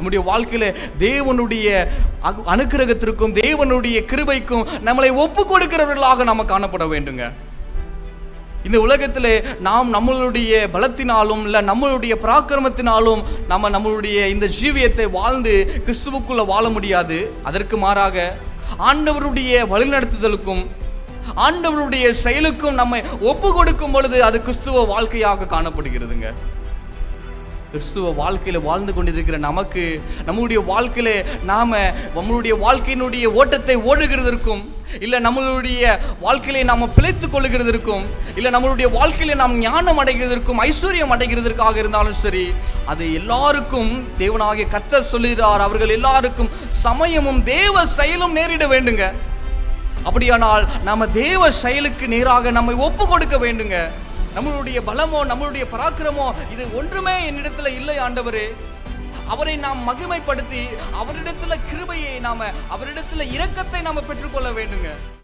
நம்முடைய வாழ்க்கையில தேவனுடைய அனுக்கிரகத்திற்கும் தேவனுடைய கிருபைக்கும் நம்மளை ஒப்பு கொடுக்கிறவர்களாக நாம காணப்பட வேண்டுங்க. இந்த உலகத்திலே நாம் நம்மளுடைய பலத்தினாலும் இல்லை நம்மளுடைய பராக்கிரமத்தினாலும் நம்மளுடைய இந்த ஜீவியத்தை வாழ்ந்து கிறிஸ்துவுக்குள்ள வாழ முடியாது. அதற்கு மாறாக ஆண்டவருடைய வழிநடத்துதலுக்கும் ஆண்டவருடைய செயலுக்கும் நம்மை ஒப்பு கொடுக்கும் பொழுது அது கிறிஸ்துவ வாழ்க்கையாக காணப்படுகிறதுங்க. கிறிஸ்துவ வாழ்க்கையில வாழ்ந்து கொண்டிருக்கிற நமக்கு நம்முடைய வாழ்க்கையில நம்மளுடைய வாழ்க்கையினுடைய ஓட்டத்தை ஓடுகிறதற்கும் இல்லை நம்மளுடைய வாழ்க்கையில நாம் பிழைத்துக் கொள்ளுகிறதற்கும் இல்லை நம்மளுடைய வாழ்க்கையில நாம் ஞானம் அடைகிறதற்கும் ஐஸ்வர்யம் அடைகிறதற்காக இருந்தாலும் சரி, அது எல்லாருக்கும் தேவனாகிய கர்த்தர் சொல்லுகிறார், அவர்கள் எல்லாருக்கும் சமயமும் தேவ செயலும் நேரிட வேண்டுங்க. அப்படியானால் நாம தேவ செயலுக்கு நேராக நம்மை ஒப்பு கொடுக்க வேண்டுங்க. நம்மளுடைய பலமோ நம்மளுடைய பராக்கிரமோ இது ஒன்றுமே என்னிடத்துல இல்லை ஆண்டவரே, அவரை நாம் மகிமைப்படுத்தி அவரிடத்துல கிருபையை அவரிடத்துல இரக்கத்தை நாம பெற்றுக்கொள்ள வேண்டுங்க.